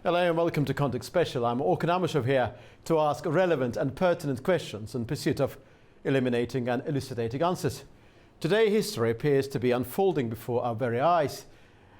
Hello and welcome to Context Special. I'm Orkhan Amashov here to ask relevant and pertinent questions in pursuit of eliminating and elucidating answers. Today, history appears to be unfolding before our very eyes.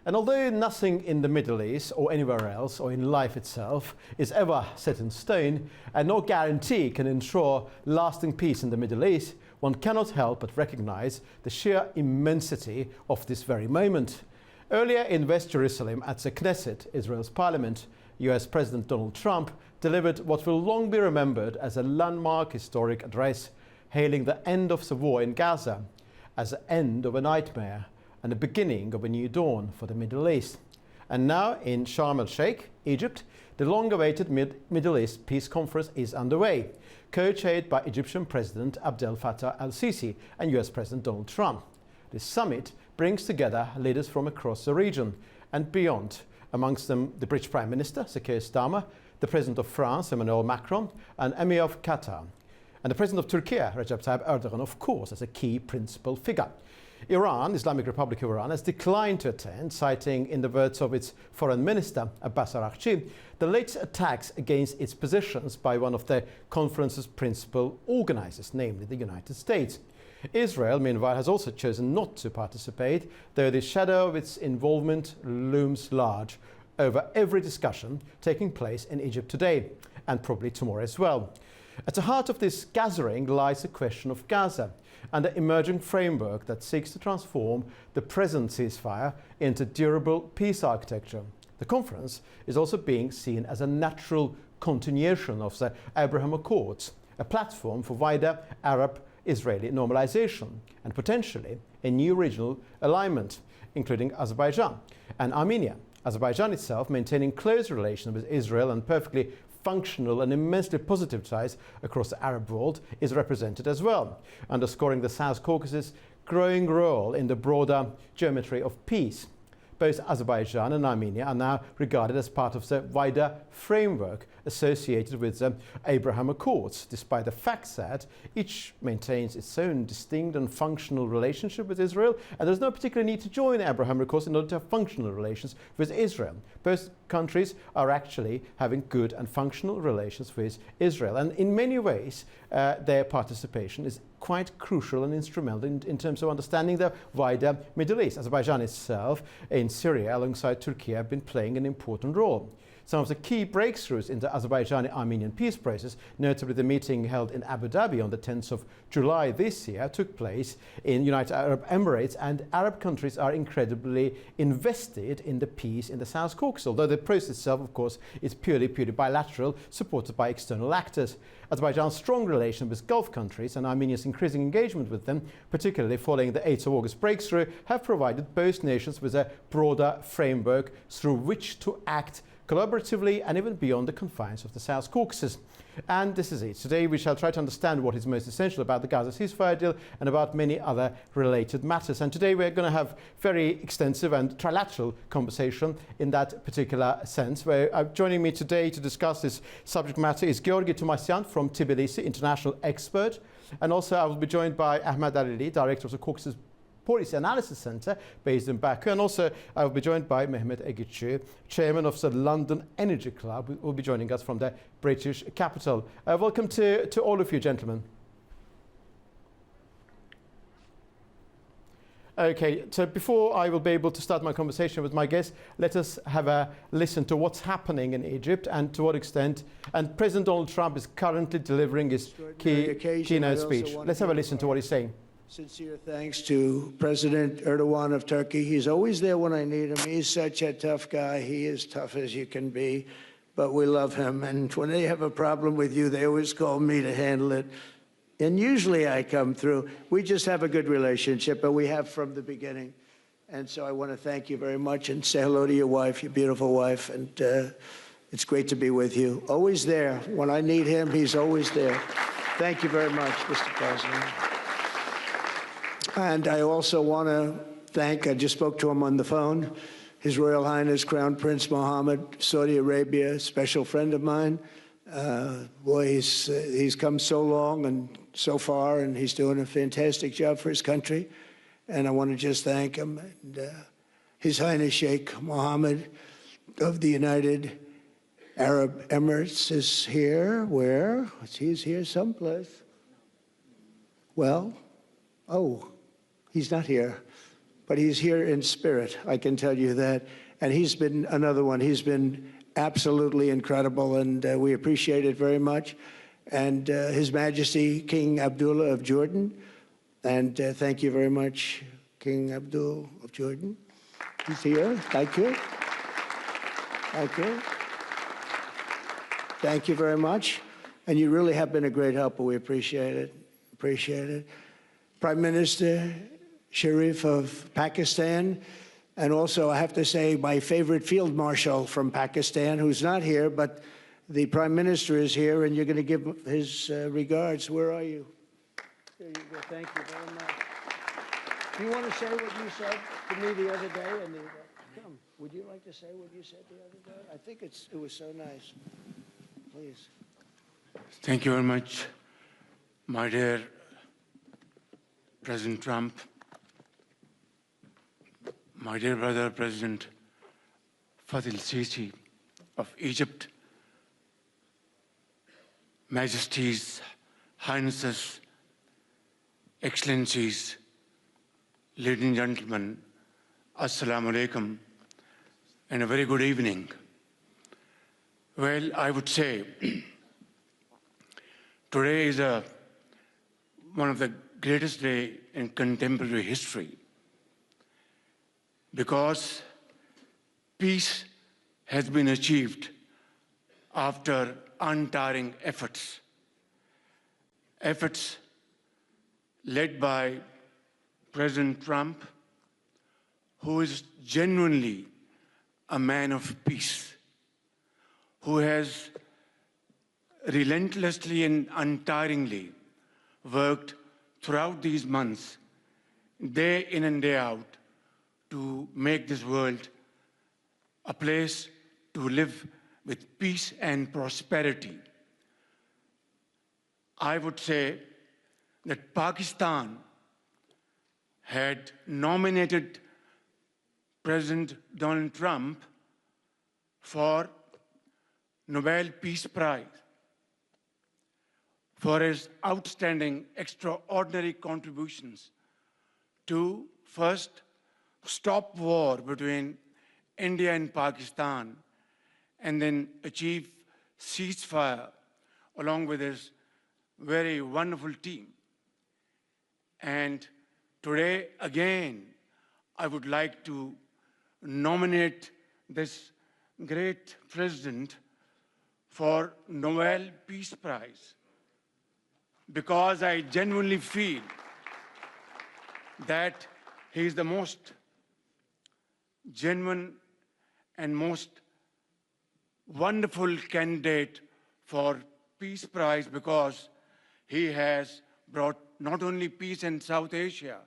And although nothing in the Middle East or anywhere else or in life itself is ever set in stone, and no guarantee can ensure lasting peace in the Middle East, one cannot help but recognize the sheer immensity of this very moment. Earlier in West Jerusalem at the Knesset, Israel's parliament, US President Donald Trump delivered what will long be remembered as a landmark historic address, hailing the end of the war in Gaza as the end of a nightmare and the beginning of a new dawn for the Middle East. And now in Sharm el-Sheikh, Egypt, the long-awaited Middle East Peace Conference is underway, co-chaired by Egyptian President Abdel Fattah el-Sisi and US President Donald Trump. This summit brings together leaders from across the region and beyond, amongst them the British Prime Minister, Sir Keir Starmer, the President of France, Emmanuel Macron, and Emir of Qatar, and the President of Turkey, Recep Tayyip Erdogan, of course, as a key principal figure. Iran, Islamic Republic of Iran, has declined to attend, citing, in the words of its Foreign Minister, Abbas Araghchi, the latest attacks against its positions by one of the conference's principal organizers, namely the United States. Israel, meanwhile, has also chosen not to participate, though the shadow of its involvement looms large over every discussion taking place in Egypt today, and probably tomorrow as well. At the heart of this gathering lies the question of Gaza and the emerging framework that seeks to transform the present ceasefire into durable peace architecture. The conference is also being seen as a natural continuation of the Abraham Accords, a platform for wider Arab-Israeli normalization and potentially a new regional alignment, including Azerbaijan and Armenia. Azerbaijan itself maintaining close relations with Israel and perfectly functional and immensely positive ties across the Arab world is represented as well, underscoring the South Caucasus' growing role in the broader geometry of peace. Both Azerbaijan and Armenia are now regarded as part of the wider framework associated with the Abraham Accords, despite the fact that each maintains its own distinct and functional relationship with Israel, and there's no particular need to join the Abraham Accords in order to have functional relations with Israel. Both countries are actually having good and functional relations with Israel, and in many ways their participation is quite crucial and instrumental in terms of understanding the wider Middle East. Azerbaijan itself in Syria alongside Turkey have been playing an important role. Some of the key breakthroughs in the Azerbaijani-Armenian peace process, notably the meeting held in Abu Dhabi on the 10th of July this year, took place in United Arab Emirates, and Arab countries are incredibly invested in the peace in the South Caucasus, although the process itself, of course, is purely bilateral, supported by external actors. Azerbaijan's strong relation with Gulf countries and Armenia's increasing engagement with them, particularly following the 8th of August breakthrough, have provided both nations with a broader framework through which to act collaboratively and even beyond the confines of the South Caucasus. And this is it. Today we shall try to understand what is most essential about the Gaza ceasefire deal and about many other related matters. And today we're going to have very extensive and trilateral conversation in that particular sense. Where joining me today to discuss this subject matter is Giorgi Tumasyan from Tbilisi, international expert. And also I will be joined by Ahmad Alili, director of the Caucasus Policy Analysis Centre based in Baku, and also I will be joined by Mehmet Ögütçü, chairman of the London Energy Club, who will be joining us from the British capital. Welcome to all of you, gentlemen. Okay, so before I will be able to start my conversation with my guests, let us have a listen to what's happening in Egypt and to what extent, and President Donald Trump is currently delivering his keynote speech. Let's have a listen to what he's saying. Sincere thanks to President Erdogan of Turkey. He's always there when I need him. He's such a tough guy. He is tough as you can be, but we love him. And when they have a problem with you, they always call me to handle it. And usually I come through. We just have a good relationship, but we have from the beginning. And so I want to thank you very much and say hello to your wife, your beautiful wife. And it's great to be with you. Always there. When I need him, he's always there. Thank you very much, Mr. President. And I also want to thank, I just spoke to him on the phone, His Royal Highness Crown Prince Mohammed, Saudi Arabia, a special friend of mine. Boy, he's come so long and so far, and he's doing a fantastic job for his country. And I want to just thank him. And, His Highness Sheikh Mohammed of the United Arab Emirates is here. Where? He's here someplace. Well, oh, he's not here, but he's here in spirit, I can tell you that. And he's been another one. He's been absolutely incredible, and we appreciate it very much. And His Majesty King Abdullah of Jordan, and thank you very much, King Abdul of Jordan. He's here. Thank you. Thank you. Thank you very much. And you really have been a great helper. We appreciate it. Appreciate it. Prime Minister Sharif of Pakistan, and also I have to say my favorite field marshal from Pakistan, who's not here, but the Prime Minister is here, and you're going to give his regards. Where are you? There you go. Thank you very much. Do you want to say what you said to me the other day? Come, would you like to say what you said the other day? I think it was so nice. Please. Thank you very much, my dear President Trump, my dear brother, President Fatil Sisi of Egypt, Majesties, Highnesses, Excellencies, ladies and gentlemen, Assalamu alaikum, and a very good evening. Well, I would say today is one of the greatest days in contemporary history, because peace has been achieved after untiring efforts led by President Trump, who is genuinely a man of peace, who has relentlessly and untiringly worked throughout these months, day in and day out, to make this world a place to live with peace and prosperity. I would say that Pakistan had nominated President Donald Trump for Nobel Peace Prize for his outstanding, extraordinary contributions to first stop war between India and Pakistan, and then achieve ceasefire along with his very wonderful team. And today, again, I would like to nominate this great president for Nobel Peace Prize, because I genuinely feel that he is the most genuine and most wonderful candidate for Peace Prize, because he has brought not only peace in South Asia,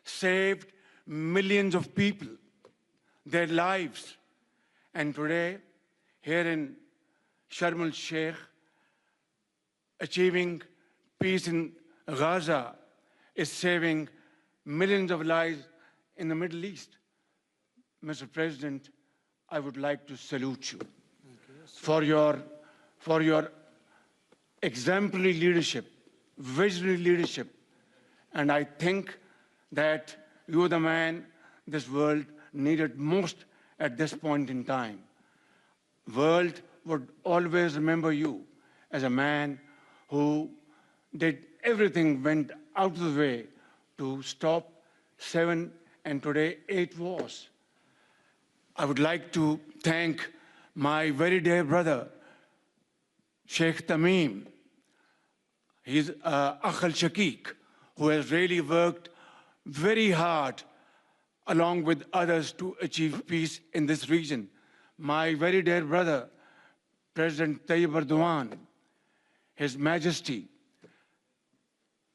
saved millions of people, their lives. And today, here in Sharm el-Sheikh, achieving peace in Gaza is saving millions of lives in the Middle East. Mr. President, I would like to salute you for your exemplary leadership, visionary leadership. And I think that you're the man this world needed most at this point in time. World would always remember you as a man who did everything, went out of the way to stop 7 and today 8 wars. I would like to thank my very dear brother, Sheikh Tamim. He's Akh al-Shaqiq, who has really worked very hard along with others to achieve peace in this region. My very dear brother, President Tayyip Erdogan, His Majesty,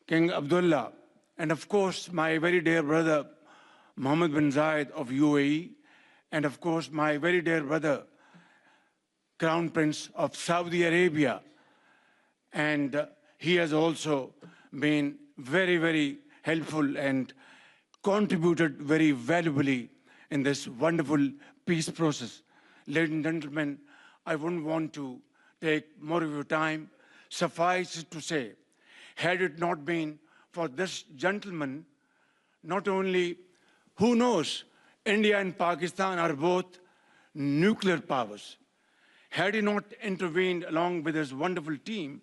King Abdullah, and of course, my very dear brother, Mohammed bin Zayed of UAE, and of course, my very dear brother, Crown Prince of Saudi Arabia. And he has also been very, very helpful and contributed very valuably in this wonderful peace process. Ladies and gentlemen, I wouldn't want to take more of your time. Suffice it to say, had it not been for this gentleman, not only, who knows, India and Pakistan are both nuclear powers. Had he not intervened along with his wonderful team,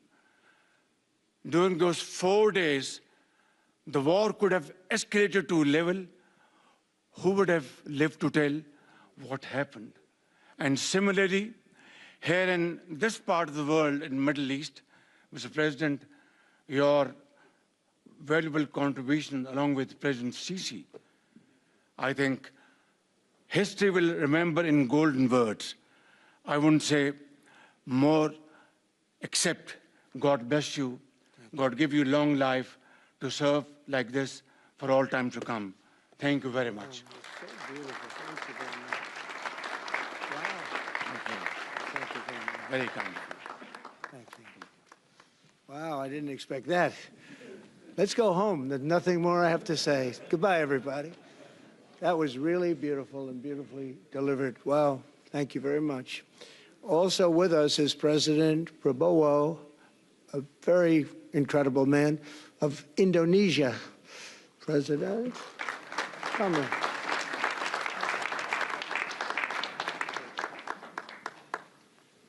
during those 4 days, the war could have escalated to a level. Who would have lived to tell what happened? And similarly, here in this part of the world, in the Middle East, Mr. President, your valuable contribution along with President Sisi, I think history will remember in golden words. I wouldn't say more, except God bless you, God give you long life to serve like this for all time to come. Thank you very much. So beautiful. Thank you very much. Wow. Thank you very much. Very kind. Thank you. Wow, I didn't expect that. Let's go home. There's nothing more I have to say. Goodbye, everybody. That was really beautiful and beautifully delivered. Wow, thank you very much. Also with us is President Prabowo, a very incredible man, of Indonesia. President, come on.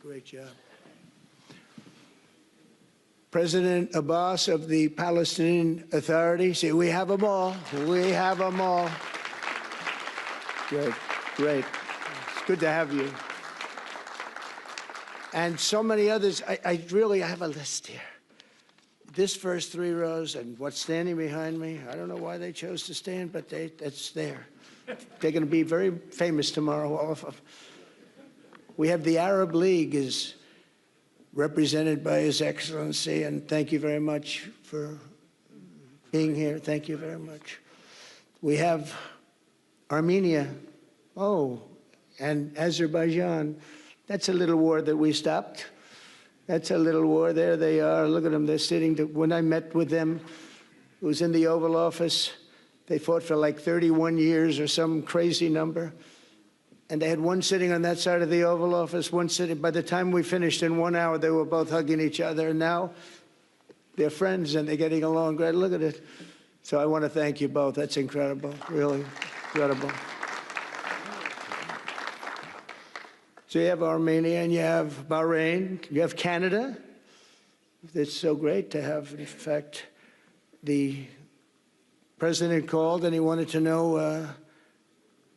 Great job. President Abbas of the Palestinian Authority. See, we have them all. We have them all. Great, great. It's good to have you. And so many others. I have a list here. This first 3 rows and what's standing behind me, I don't know why they chose to stand, but it's there. They're going to be very famous tomorrow, all of them. We have the Arab League is represented by His Excellency, and thank you very much for being here. Thank you very much. We have Armenia, and Azerbaijan. That's a little war that we stopped. That's a little war. There they are. Look at them. They're sitting. When I met with them, it was in the Oval Office. They fought for like 31 years or some crazy number. And they had one sitting on that side of the Oval Office, one sitting. By the time we finished in 1 hour, they were both hugging each other. And now they're friends and they're getting along great. Look at it. So I want to thank you both. That's incredible. Really incredible. So you have Armenia and you have Bahrain, you have Canada. It's so great to have, in fact, the president called and he wanted to know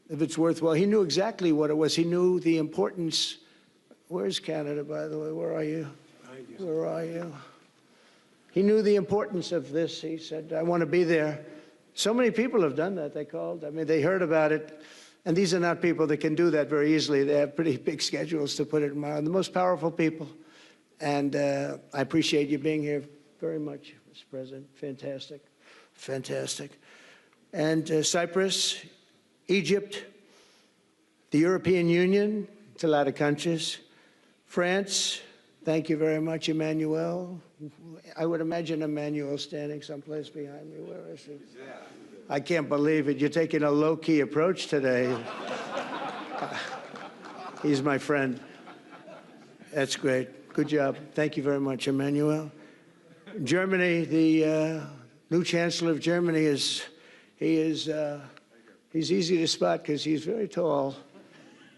if it's worthwhile. He knew exactly what it was. He knew the importance. Where's Canada, by the way? Where are you? Where are you? He knew the importance of this. He said, I want to be there. So many people have done that. They called. I mean, they heard about it. And these are not people that can do that very easily. They have pretty big schedules, to put it in mind. The most powerful people. And I appreciate you being here very much, Mr. President. Fantastic. Fantastic. And Cyprus, Egypt, the European Union, it's a lot of countries. France, thank you very much, Emmanuel. I would imagine Emmanuel standing someplace behind me. Where is he? I can't believe it. You're taking a low-key approach today. He's my friend. That's great. Good job. Thank you very much, Emmanuel. Germany, the new Chancellor of Germany he's easy to spot because he's very tall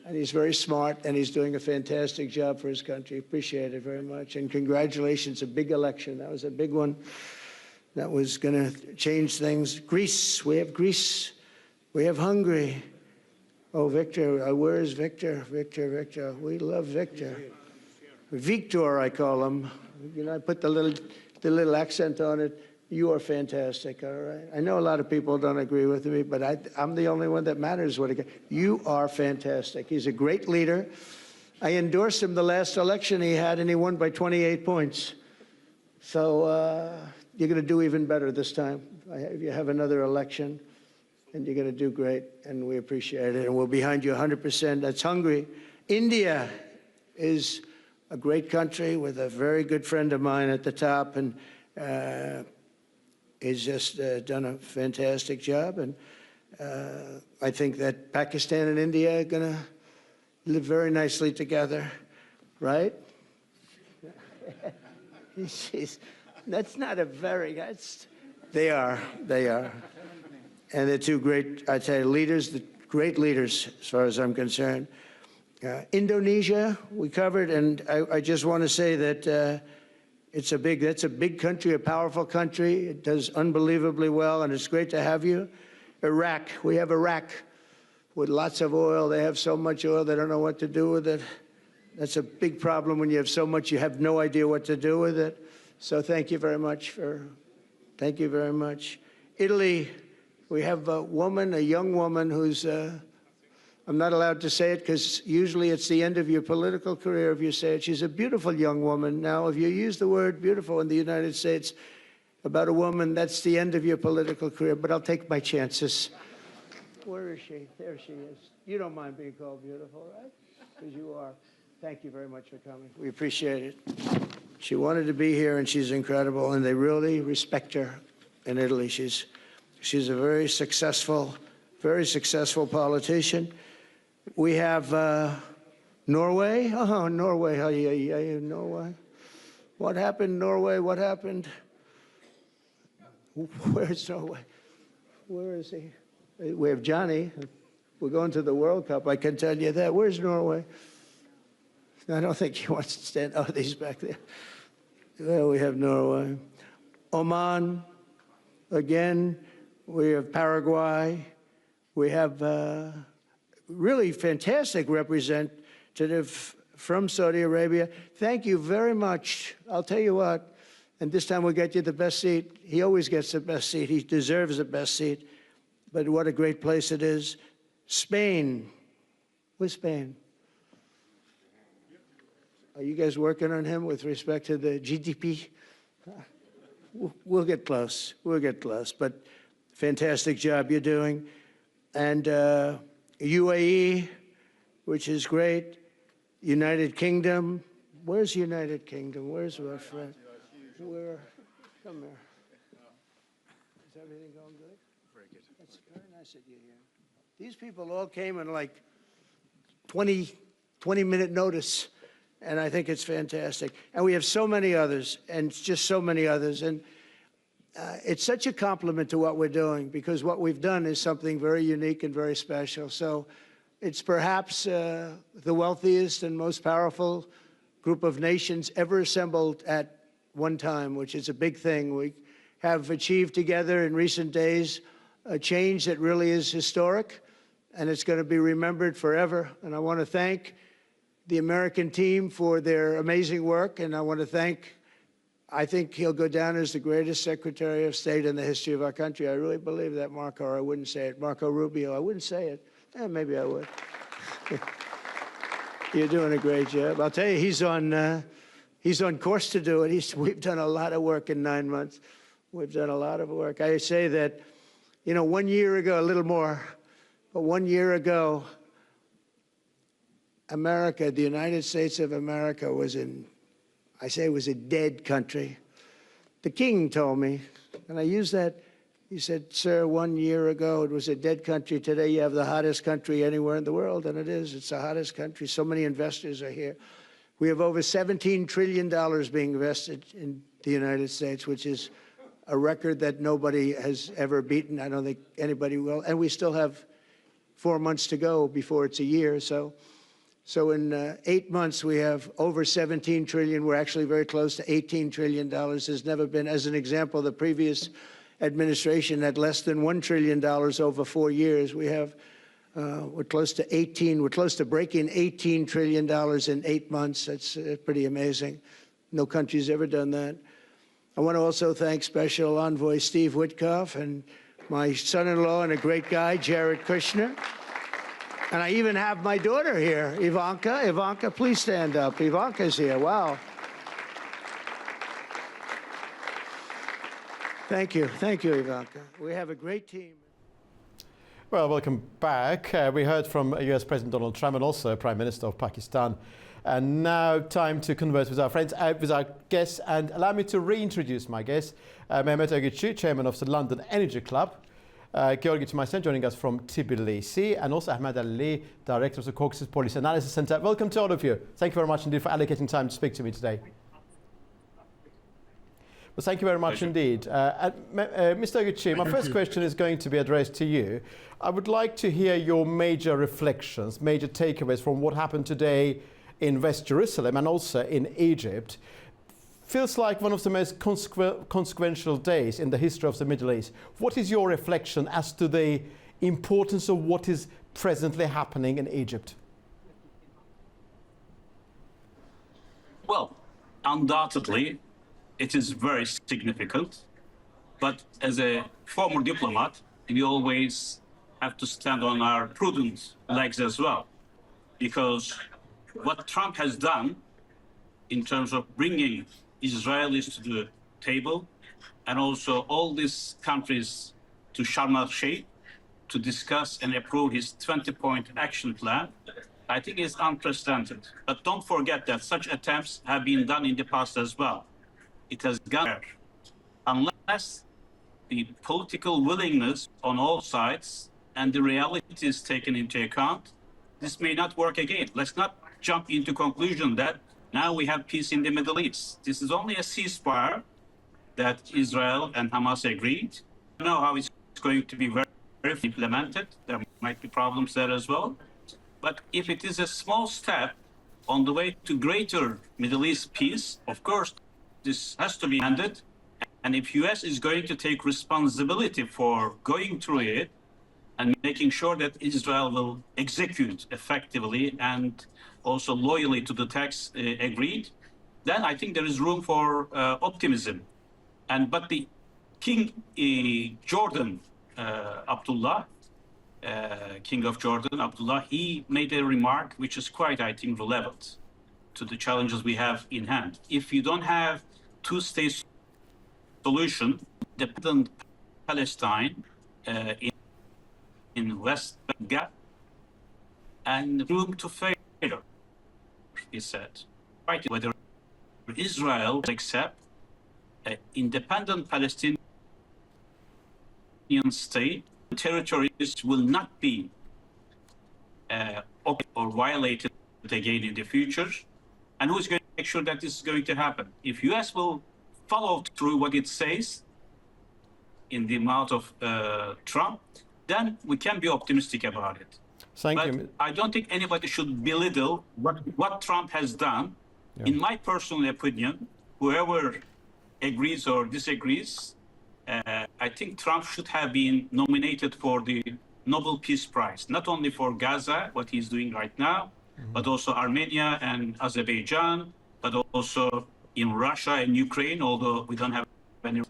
and he's very smart and he's doing a fantastic job for his country. Appreciate it very much. And congratulations, a big election. That was a big one. That was going to change things. Greece, we have Greece. We have Hungary. Oh, Victor, where is Victor? Victor. We love Victor. Victor, I call him. You know, I put the little accent on it. You are fantastic, all right? I know a lot of people don't agree with me, but I'm the only one that matters. You are fantastic. He's a great leader. I endorsed him the last election he had, and he won by 28 points. So you're going to do even better this time. You have another election, and you're going to do great, and we appreciate it. And we're behind you 100%. That's Hungary. India is a great country with a very good friend of mine at the top, and he's just done a fantastic job. And I think that Pakistan and India are going to live very nicely together. right? That's not a very, they are. And they're two great, I tell you, leaders, great leaders as far as I'm concerned. Indonesia, we covered, and I just want to say that that's a big country, a powerful country. It does unbelievably well, and it's great to have you. Iraq, we have Iraq with lots of oil. They have so much oil, they don't know what to do with it. That's a big problem when you have so much, you have no idea what to do with it. So thank you very much thank you very much. Italy, we have a young woman who's, I'm not allowed to say it because usually it's the end of your political career if you say it. She's a beautiful young woman. Now, if you use the word beautiful in the United States about a woman, that's the end of your political career, but I'll take my chances. Where is she? There she is. You don't mind being called beautiful, right? Because you are. Thank you very much for coming. We appreciate it. She wanted to be here, and she's incredible, and they really respect her in Italy. She's a very successful politician. We have Norway. Oh, Norway. Norway. What happened, Norway? What happened? Where's Norway? Where is he? We have Johnny. We're going to the World Cup, I can tell you that. Where's Norway? I don't think he wants to stand. Oh, he's back there. Well, we have Norway. Oman, again. We have Paraguay. We have really fantastic representative from Saudi Arabia. Thank you very much. I'll tell you what, and this time we'll get you the best seat. He always gets the best seat. He deserves the best seat. But what a great place it is. Spain. Where's Spain? Are you guys working on him with respect to the GDP? We'll get close. We'll get close. But fantastic job you're doing. And UAE, which is great. United Kingdom. Where's United Kingdom? Where's my friend? Where? Come here. Is everything going good? Very good. That's very nice that you're here. These people all came in like 20-minute notice. And I think it's fantastic. And we have so many others, and just so many others. And it's such a compliment to what we're doing, because what we've done is something very unique and very special. So it's perhaps the wealthiest and most powerful group of nations ever assembled at one time, which is a big thing. We have achieved together in recent days a change that really is historic, and it's going to be remembered forever. And I want to thank the American team for their amazing work, and I want to thank, I think he'll go down as the greatest Secretary of State in the history of our country. I really believe that, Marco, or I wouldn't say it. Marco Rubio, I wouldn't say it. Maybe I would. You're doing a great job. I'll tell you, he's on course to do it. We've done a lot of work in 9 months. We've done a lot of work. I say that, 1 year ago, a little more, but 1 year ago, America, the United States of America was was a dead country. The king told me, and I use that, he said, sir, 1 year ago it was a dead country. Today you have the hottest country anywhere in the world, and it is. It's the hottest country. So many investors are here. We have over $17 trillion being invested in the United States, which is a record that nobody has ever beaten. I don't think anybody will. And we still have 4 months to go before it's a year. So in 8 months, we have over 17 trillion. We're actually very close to $18 trillion. There's never been, as an example, the previous administration had less than $1 trillion over 4 years. We have, we're close to breaking $18 trillion in 8 months. That's pretty amazing. No country's ever done that. I want to also thank Special Envoy Steve Witkoff and my son-in-law and a great guy, Jared Kushner. And I even have my daughter here, Ivanka. Ivanka, please stand up. Ivanka's here. Wow. Thank you. Thank you, Ivanka. We have a great team. Well, welcome back. We heard from US President Donald Trump and also Prime Minister of Pakistan. And now time to converse with our friends, with our guests. And allow me to reintroduce my guest, Mehmet Ögütçü, Chairman of the London Energy Club. Giorgi Tumasyan joining us from Tbilisi, and also Ahmad Alili, Director of the Caucasus Policy Analysis Center. Welcome to all of you. Thank you very much indeed for allocating time to speak to me today. Well, thank you very much indeed. Mr. Ögütçü, my first question is going to be addressed to you. I would like to hear your major reflections, major takeaways from what happened today in West Jerusalem and also in Egypt. Feels like one of the most consequential days in the history of the Middle East. What is your reflection as to the importance of what is presently happening in Egypt? Well, undoubtedly, it is very significant. But as a former diplomat, we always have to stand on our prudent legs as well. Because what Trump has done in terms of bringing Israelis to the table and also all these countries to Sharm el-Sheikh to discuss and approve his 20-point action plan, I think is unprecedented. But don't forget that such attempts have been done in the past as well. It has gone there. Unless the political willingness on all sides and the reality is taken into account, this may not work again. Let's not jump into conclusion that now we have peace in the Middle East. This is only a ceasefire that Israel and Hamas agreed. I don't know how it's going to be very implemented. There might be problems there as well. But if it is a small step on the way to greater Middle East peace, of course, this has to be ended. And if US is going to take responsibility for going through it and making sure that Israel will execute effectively and also loyally to the text agreed, then I think there is room for optimism. But the King Jordan Abdullah, King of Jordan Abdullah, he made a remark which is quite, I think, relevant to the challenges we have in hand. If you don't have two-state solution, independent Palestine in West Gaza, and room to failure, he said. Right, whether Israel will accept an independent Palestinian state, territories will not be or violated again in the future. And who's going to make sure that this is going to happen? If US will follow through what it says in the mouth of Trump, then we can be optimistic about it. Thank but you. I don't think anybody should belittle what Trump has done. Yeah. In my personal opinion, whoever agrees or disagrees, I think Trump should have been nominated for the Nobel Peace Prize, not only for Gaza, what he's doing right now, but also Armenia and Azerbaijan, but also in Russia and Ukraine, although we don't have any,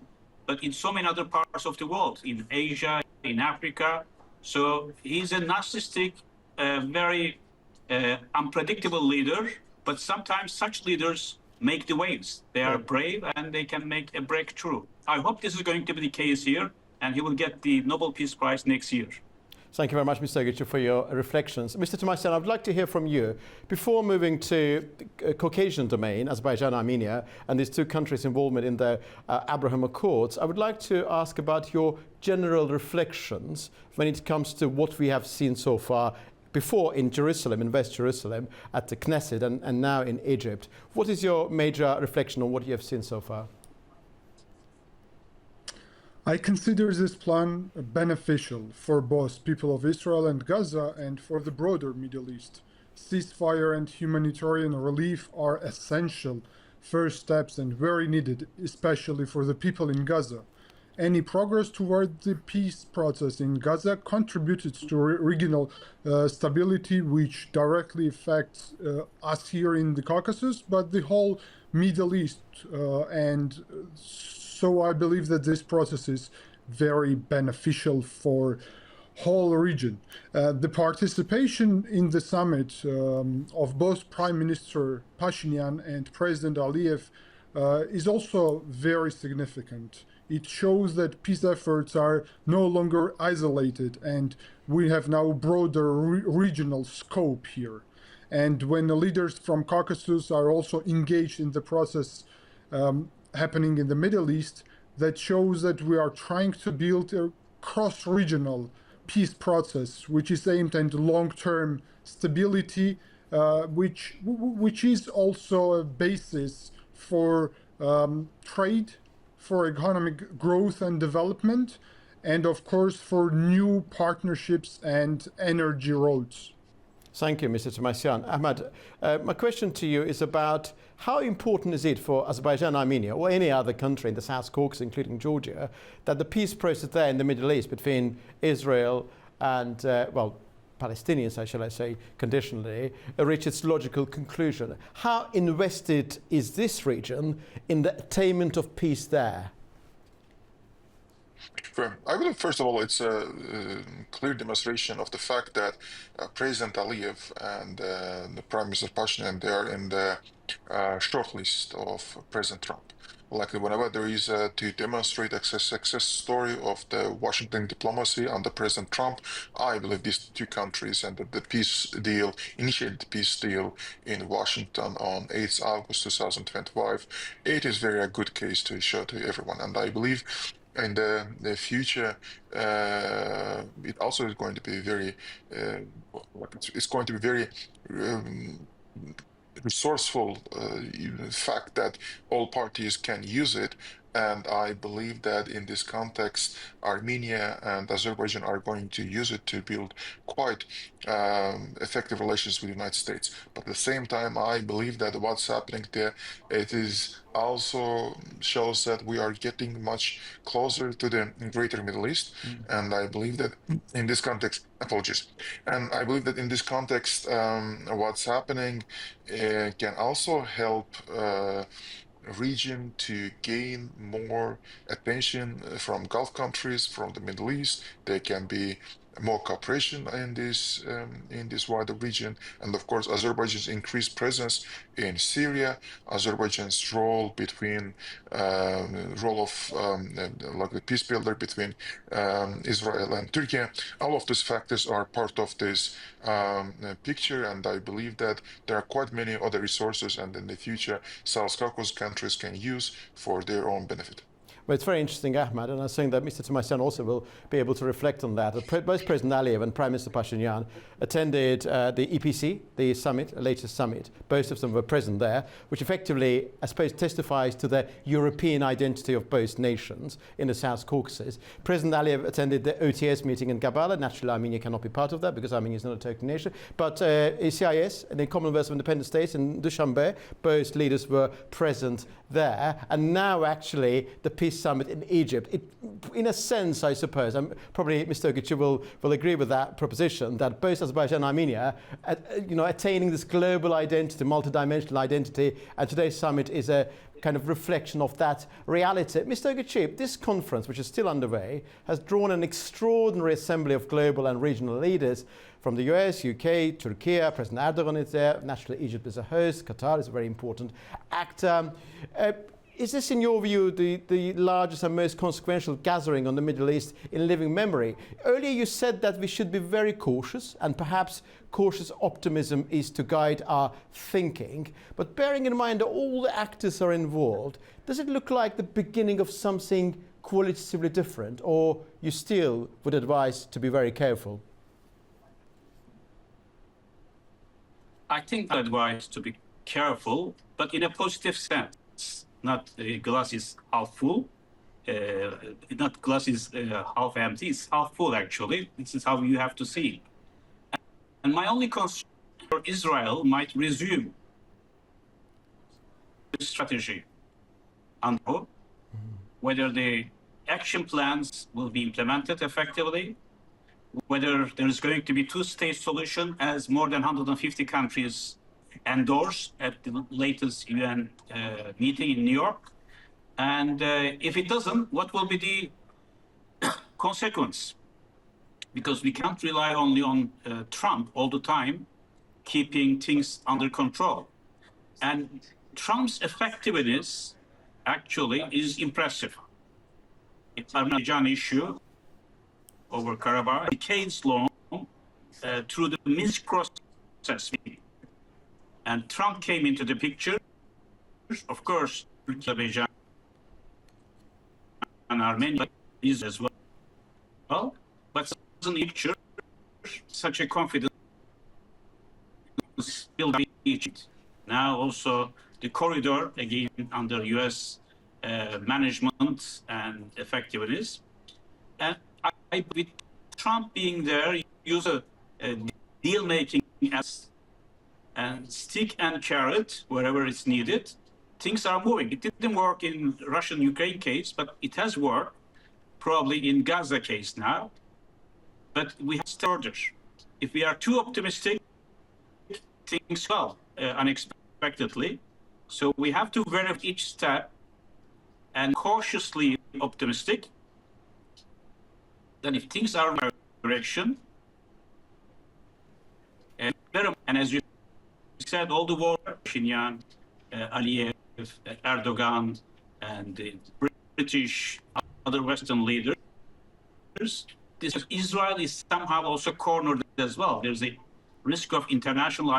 but in so many other parts of the world, in Asia, in Africa. So he's a narcissistic, very unpredictable leader, but sometimes such leaders make the waves. They are brave and they can make a breakthrough. I hope this is going to be the case here, and he will get the Nobel Peace Prize next year. Thank you very much, Mr. Ögütçü, for your reflections. Mr. Tumasyan, I'd like to hear from you. Before moving to the Caucasian domain, Azerbaijan, Armenia, and these two countries' involvement in the Abraham Accords, I would like to ask about your general reflections when it comes to what we have seen so far before in Jerusalem, in West Jerusalem, at the Knesset, and now in Egypt. What is your major reflection on what you have seen so far? I consider this plan beneficial for both people of Israel and Gaza and for the broader Middle East. Ceasefire and humanitarian relief are essential first steps and very needed, especially for the people in Gaza. Any progress toward the peace process in Gaza contributes to regional stability, which directly affects us here in the Caucasus, but the whole Middle East. And so I believe that this process is very beneficial for whole region. The participation in the summit of both Prime Minister Pashinyan and President Aliyev is also very significant. It shows that peace efforts are no longer isolated, and we have now broader regional scope here. And when the leaders from Caucasus are also engaged in the process happening in the Middle East, that shows that we are trying to build a cross-regional peace process, which is aimed at long-term stability, which is also a basis for trade, for economic growth and development, and of course for new partnerships and energy roads. Thank you, Mr. Tumasyan. Ahmad, my question to you is about how important is it for Azerbaijan, Armenia, or any other country in the South Caucasus, including Georgia, that the peace process there in the Middle East between Israel and, Palestinians, shall I say, conditionally, reach its logical conclusion? How invested is this region in the attainment of peace there? I believe, first of all, it's a clear demonstration of the fact that President Aliyev and the Prime Minister Pashinyan, they are in the short list of President Trump. Like whenever there is to demonstrate a success story of the Washington diplomacy under President Trump, I believe these two countries and the peace deal, initiated the peace deal in Washington on 8th August 2025, it is very a good case to show to everyone. And I believe in the future, it also is going to be very, it's going to be very resourceful fact that all parties can use it. And I believe that in this context, Armenia and Azerbaijan are going to use it to build quite effective relations with the United States. But at the same time, I believe that what's happening there, it is also shows that we are getting much closer to the greater Middle East. And I believe that in this context, apologies. And I believe that in this context, what's happening can also help region to gain more attention from Gulf countries, from the Middle East. There can be more cooperation in this wider region, and of course Azerbaijan's increased presence in Syria, Azerbaijan's role between like the peace builder between Israel and Turkey. All of these factors are part of this picture, and I believe that there are quite many other resources, and in the future South Caucasus countries can use for their own benefit. Well, it's very interesting, Ahmad, and I think that Mr. Tumasyan also will be able to reflect on that. Both President Aliyev and Prime Minister Pashinyan attended the EPC, the summit, latest summit. Both of them were present there, which effectively, I suppose, testifies to the European identity of both nations in the South Caucasus. President Aliyev attended the OTS meeting in Gabala. Naturally, Armenia cannot be part of that because Armenia is not a Turkic nation. But CIS and the Commonwealth of Independent States in Dushanbe, both leaders were present there. And now, actually, the peace summit in Egypt. In a sense, I suppose, probably Mr. Ögütçü will agree with that proposition, that both Azerbaijan and Armenia, attaining this global identity, multidimensional identity, and today's summit is a kind of reflection of that reality. Mr. Ögütçü, this conference, which is still underway, has drawn an extraordinary assembly of global and regional leaders from the US, UK, Turkey. President Erdogan is there. Naturally, Egypt is a host. Qatar is a very important actor. Is this, in your view, the largest and most consequential gathering on the Middle East in living memory? Earlier you said that we should be very cautious, and perhaps cautious optimism is to guide our thinking. But bearing in mind that all the actors are involved, does it look like the beginning of something qualitatively different, or you still would advise to be very careful? I think I advise to be careful, but in a positive sense. Not glass is half full, not glass is half empty, it's half full actually. This is how you have to see it. And my only concern for Israel might resume the strategy and whether the action plans will be implemented effectively, whether there is going to be two-state solution as more than 150 countries endorsed at the latest UN meeting in New York. And if it doesn't, what will be the consequence? Because we can't rely only on Trump all the time, keeping things under control. And Trump's effectiveness actually is impressive. It's an Azerbaijan issue over Karabakh, decades long, through the Minsk process. And Trump came into the picture. Of course, Azerbaijan and Armenia is as well. but in the picture, such a confidence will be achieved. Now also the corridor, again, under U.S. Management and effectiveness. And with Trump being there, use a deal-making as and stick and carrot wherever it's needed. Things are moving. It didn't work in Russian-Ukraine case, but it has worked probably in Gaza case now. But we have further. If we are too optimistic, things fall unexpectedly. So we have to verify each step and cautiously optimistic. Then if things are in the right direction, and as you said, all the war, Pashinyan, Aliyev, Erdogan, and the British, other Western leaders, Israel is somehow also cornered as well. There's a risk of international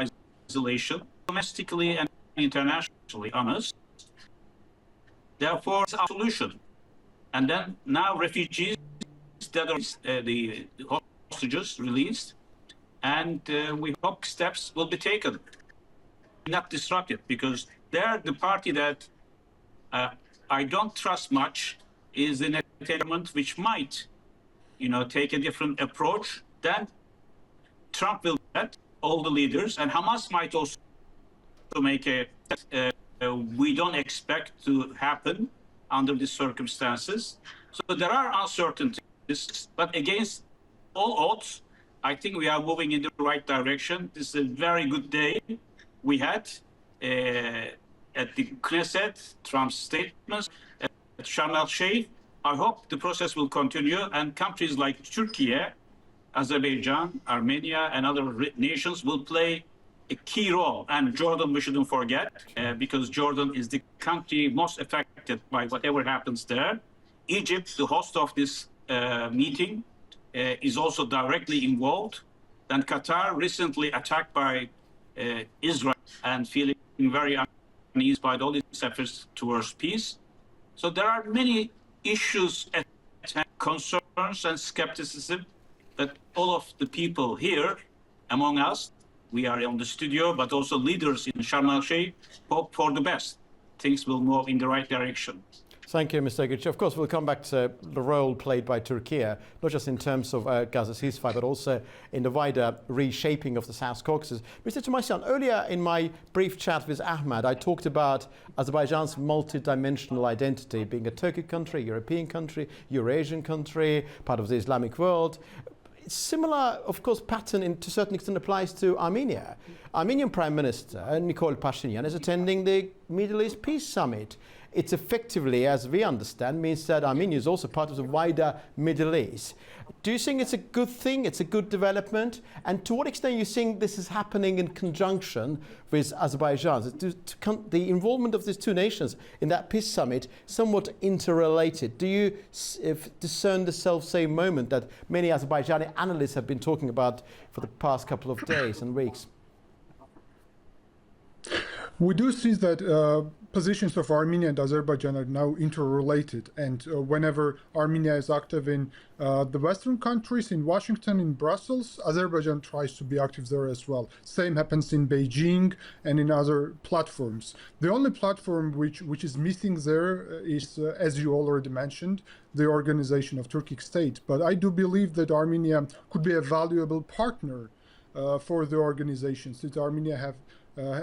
isolation, domestically and internationally, honest. Therefore, it's a solution. And then now refugees that are the hostages released, and we hope steps will be taken, not disrupted, because they're the party that I don't trust much is an entertainment which might, take a different approach. Then Trump will get all the leaders, and Hamas might also make we don't expect to happen under these circumstances. So there are uncertainties, but against all odds, I think we are moving in the right direction. This is a very good day we had at the Knesset, Trump's statements, at Sharm el-Sheikh. I hope the process will continue, and countries like Turkey, Azerbaijan, Armenia, and other nations will play a key role. And Jordan, we shouldn't forget, because Jordan is the country most affected by whatever happens there. Egypt, the host of this meeting, is also directly involved. Then Qatar, recently attacked by Israel and feeling very uneasy by all these efforts towards peace. So there are many issues, concerns, and skepticism that all of the people here among us, we are on the studio, but also leaders in Sharm el-Sheikh, hope for the best. Things will move in the right direction. Thank you, Mr. Ögütçü. Of course, we'll come back to the role played by Turkey, not just in terms of Gaza ceasefire, but also in the wider reshaping of the South Caucasus. Mr. Tumasyan, earlier in my brief chat with Ahmad, I talked about Azerbaijan's multi-dimensional identity, being a Turkic country, European country, Eurasian country, part of the Islamic world. Similar, of course, pattern to a certain extent applies to Armenia. Armenian Prime Minister Nikol Pashinyan is attending the Middle East Peace Summit. It's effectively, as we understand, means that Armenia is also part of the wider Middle East. Do you think it's a good thing? It's a good development? And to what extent do you think this is happening in conjunction with Azerbaijan? The involvement of these two nations in that peace summit somewhat interrelated. Do you discern the self-same moment that many Azerbaijani analysts have been talking about for the past couple of days and weeks? We do see that positions of Armenia and Azerbaijan are now interrelated, and whenever Armenia is active in the Western countries, in Washington, in Brussels, Azerbaijan tries to be active there as well. Same happens in Beijing and in other platforms. The only platform which is missing there is, as you already mentioned, the organization of Turkic state. But I do believe that Armenia could be a valuable partner for the organization, since Armenia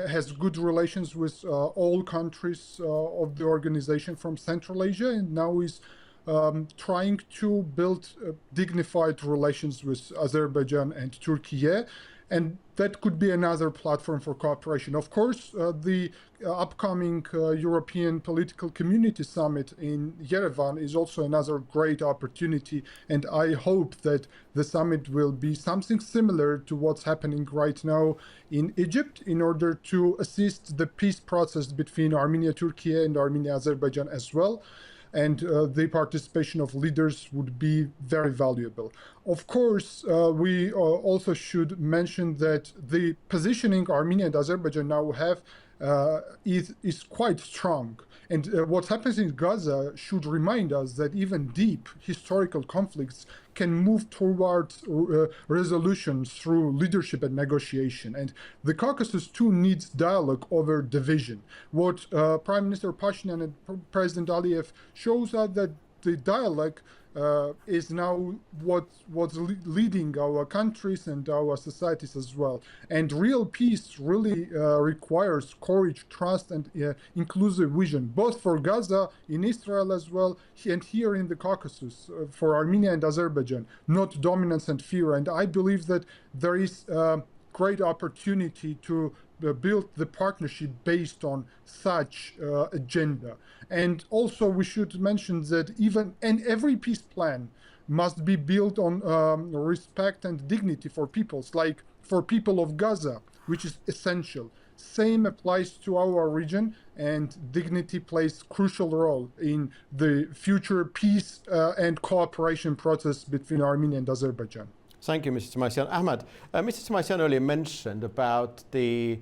has good relations with all countries of the organization from Central Asia, and now is trying to build dignified relations with Azerbaijan and Turkey, and that could be another platform for cooperation. Of course, the upcoming European Political Community Summit in Yerevan is also another great opportunity, and I hope that the summit will be something similar to what's happening right now in Egypt in order to assist the peace process between Armenia, Turkey, and Armenia, Azerbaijan as well. And the participation of leaders would be very valuable. Of course, we also should mention that the positioning Armenia and Azerbaijan now have is quite strong. And what happens in Gaza should remind us that even deep historical conflicts can move towards resolutions through leadership and negotiation. And the Caucasus too needs dialogue over division. What Prime Minister Pashinyan and President Aliyev shows us that the dialogue is now what's leading our countries and our societies as well. And real peace really requires courage, trust, and inclusive vision, both for Gaza, in Israel as well, and here in the Caucasus, for Armenia and Azerbaijan, not dominance and fear. And I believe that there is great opportunity to build the partnership based on such agenda. And also we should mention that every peace plan must be built on respect and dignity for peoples, like for people of Gaza, which is essential. Same applies to our region, and dignity plays crucial role in the future peace and cooperation process between Armenia and Azerbaijan. Thank you, Mr. Tumasyan. Ahmad, Mr. Tumasyan earlier mentioned about the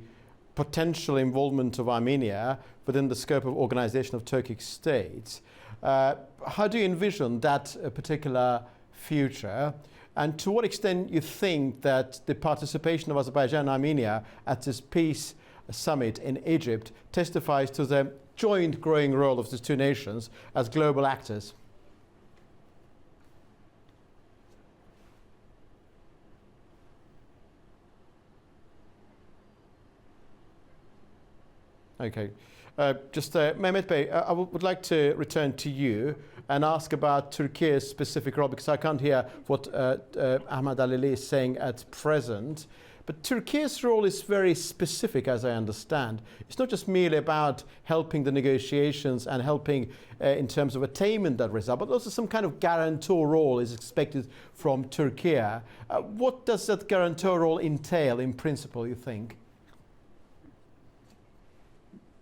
potential involvement of Armenia within the scope of organization of Turkic states. How do you envision that particular future? And to what extent you think that the participation of Azerbaijan and Armenia at this peace summit in Egypt testifies to the joint growing role of these two nations as global actors? Okay. Mehmet Bey, I would like to return to you and ask about Turkey's specific role, because I can't hear what Ahmad Alili is saying at present. But Turkey's role is very specific, as I understand. It's not just merely about helping the negotiations and helping in terms of attainment that result, but also some kind of guarantor role is expected from Turkey. What does that guarantor role entail in principle, you think?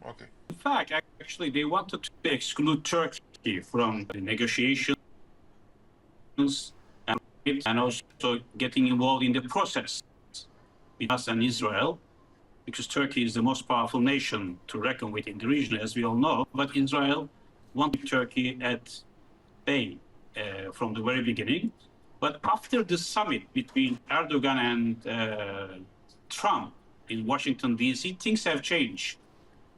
Okay. In fact, actually, they wanted to exclude Turkey from the negotiations and also getting involved in the process with us and Israel, because Turkey is the most powerful nation to reckon with in the region, as we all know. But Israel wanted Turkey at bay from the very beginning. But after the summit between Erdogan and Trump in Washington, D.C., things have changed.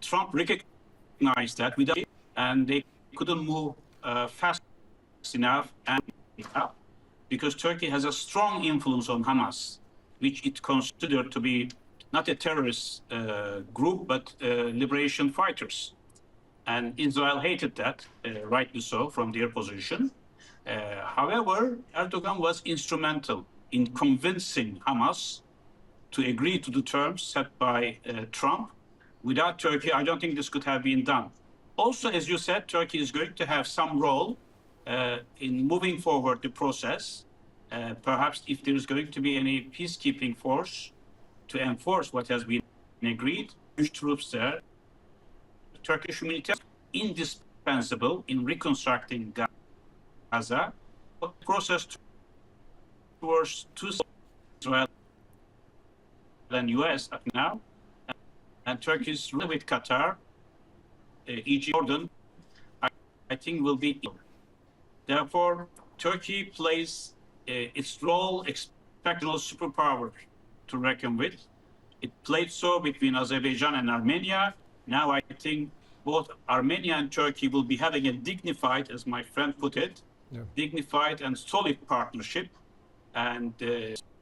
Trump recognized that and they couldn't move fast enough because Turkey has a strong influence on Hamas, which it considered to be not a terrorist group, but liberation fighters. And Israel hated that, rightly so, from their position. However, Erdogan was instrumental in convincing Hamas to agree to the terms set by Trump. Without Turkey, I don't think this could have been done. Also, as you said, Turkey is going to have some role in moving forward the process. Perhaps if there is going to be any peacekeeping force to enforce what has been agreed, troops there, Turkish military is indispensable in reconstructing Gaza. The process towards Israel and US up now, and Turkey's with Qatar, Egypt, Jordan, I think will be equal. Therefore, Turkey plays its role expected superpower to reckon with. It played so between Azerbaijan and Armenia. Now I think both Armenia and Turkey will be having a dignified, as my friend put it, dignified and solid partnership, and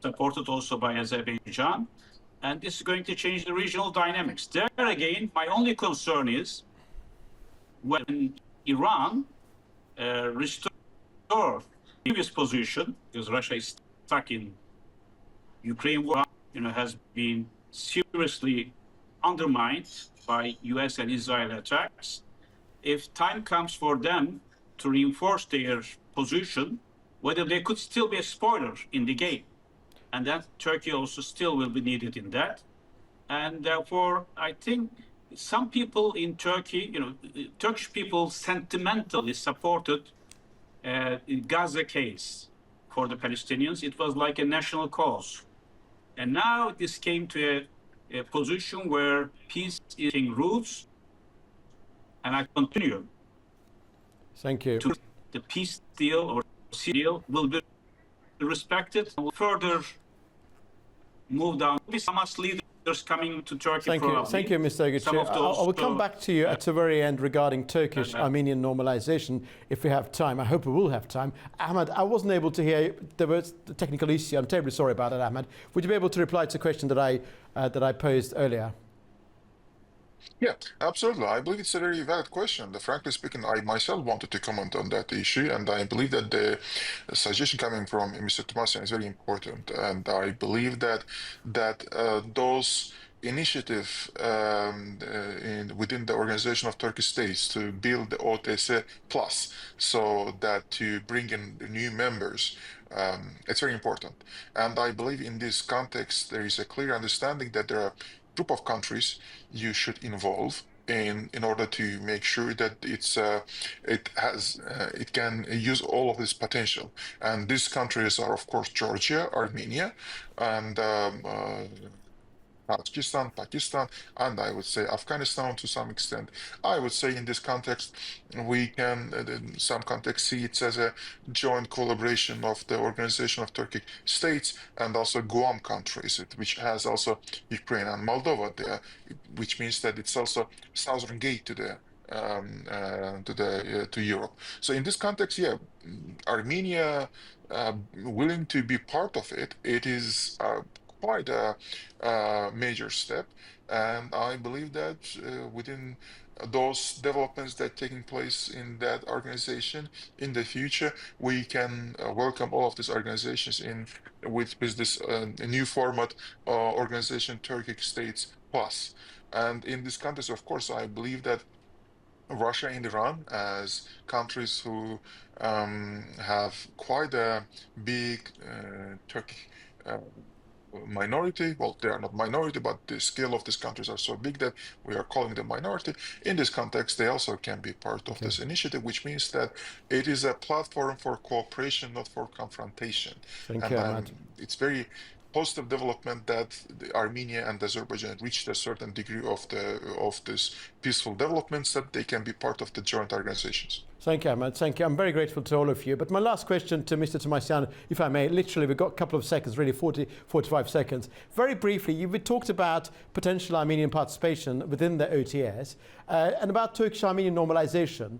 supported also by Azerbaijan. And this is going to change the regional dynamics. There again, my only concern is when Iran restores the previous position, because Russia is stuck in Ukraine war, has been seriously undermined by US and Israel attacks. If time comes for them to reinforce their position, whether they could still be a spoiler in the game. And that Turkey also still will be needed in that. And therefore, I think some people in Turkey, Turkish people sentimentally supported the Gaza case for the Palestinians. It was like a national cause. And now this came to a position where peace is taking roots, and I continue. Thank you. To the peace deal or deal will be respected and will further move down. There will be some Hamas leaders coming to Turkey. Thank you, Mr. Ögütçü. I will come back to you at the very end regarding Turkish-Armenian normalization if we have time. I hope we will have time. Ahmad, I wasn't able to hear. There was a technical issue. I'm terribly sorry about it, Ahmad. Would you be able to reply to the question that I posed earlier? Yeah, absolutely. I believe it's a very valid question. Frankly speaking, I myself wanted to comment on that issue, and I believe that the suggestion coming from Mr. Tumasyan is very important. And I believe that those initiative within the Organization of Turkish States to build the OTS Plus, so that to bring in new members, it's very important. And I believe in this context, there is a clear understanding that there are group of countries you should involve in order to make sure that it can use all of this potential. And these countries are, of course, Georgia, Armenia, and Tajikistan, Pakistan, and I would say Afghanistan to some extent. I would say in this context, we can, in some context, see it as a joint collaboration of the Organization of Turkic States and also Guam countries, which has also Ukraine and Moldova there, which means that it's also southern gate to the to Europe. So in this context, yeah, Armenia willing to be part of it. It is quite a major step, and I believe that within those developments that are taking place in that organization in the future, we can welcome all of these organizations in with this new format organization, Turkic States Plus. And in this context, of course, I believe that Russia and Iran as countries who have quite a big Turkic minority. Well, they are not minority, but the scale of these countries are so big that we are calling them minority. In this context, they also can be part of this initiative, which means that it is a platform for cooperation, not for confrontation. Thank you, Ahmad. It's very positive development that Armenia and Azerbaijan reached a certain degree of this peaceful developments that they can be part of the joint organizations. Thank you, Ahmad. Thank you. I'm very grateful to all of you. But my last question to Mr. Tumasyan, if I may, literally we've got a couple of seconds, really 45 seconds. Very briefly, you've talked about potential Armenian participation within the OTS and about Turkish-Armenian normalization.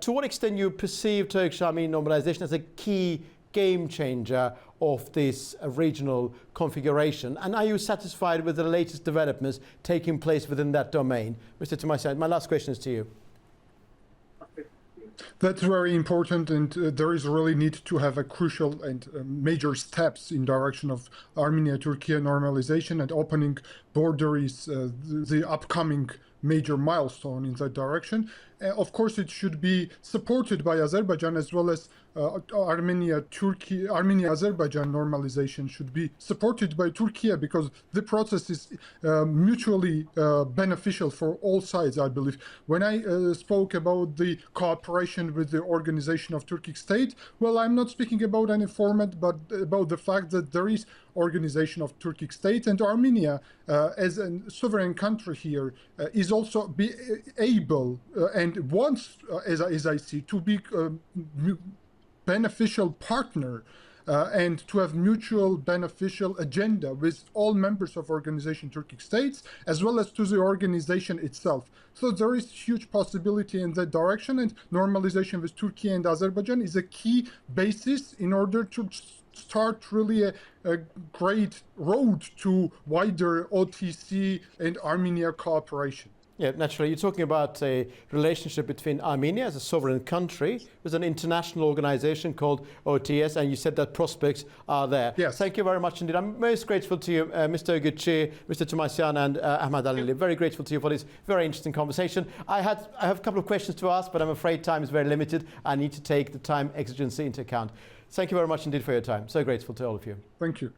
To what extent you perceive Turkish-Armenian normalization as a key game changer of this regional configuration? And are you satisfied with the latest developments taking place within that domain? Mr. Tumasyan, my last question is to you. That's very important, and there is really need to have a crucial and major steps in direction of Armenia-Turkey normalization, and opening border is the upcoming major milestone in that direction. Of course, it should be supported by Azerbaijan, as well as Armenia-Azerbaijan normalization should be supported by Turkey, because the process is mutually beneficial for all sides, I believe. When I spoke about the cooperation with the Organization of Turkic State, well, I'm not speaking about any format, but about the fact that there is Organization of Turkic State, and Armenia, as a sovereign country here, is also be able and wants, as I see, to be beneficial partner and to have mutual beneficial agenda with all members of Organization Turkic States, as well as to the organization itself. So there is huge possibility in that direction, and normalization with Turkey and Azerbaijan is a key basis in order to start really a great road to wider OTC and Armenia cooperation. Yeah, naturally. You're talking about a relationship between Armenia as a sovereign country with an international organization called OTS, and you said that prospects are there. Yes. Thank you very much indeed. I'm most grateful to you, Mr. Ögütçü, Mr. Tumasyan, and Ahmad Alili. Very grateful to you for this very interesting conversation. I have a couple of questions to ask, but I'm afraid time is very limited. I need to take the time exigency into account. Thank you very much indeed for your time. So grateful to all of you. Thank you.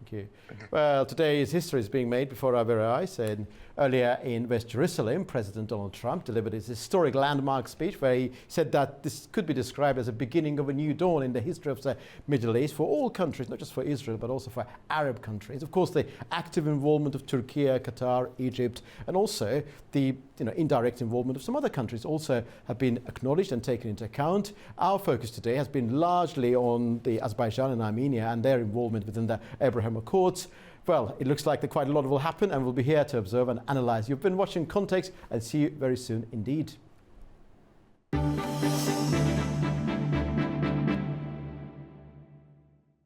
Thank you. Well, today's history is being made before our very eyes. And earlier in West Jerusalem, President Donald Trump delivered his historic landmark speech where he said that this could be described as a beginning of a new dawn in the history of the Middle East for all countries, not just for Israel, but also for Arab countries. Of course, the active involvement of Turkey, Qatar, Egypt, and also the indirect involvement of some other countries also have been acknowledged and taken into account. Our focus today has been largely on the Azerbaijan and Armenia and their involvement within the Abraham Accords. Well, it looks like that quite a lot will happen, and we'll be here to observe and analyse. You've been watching Context, and see you very soon indeed.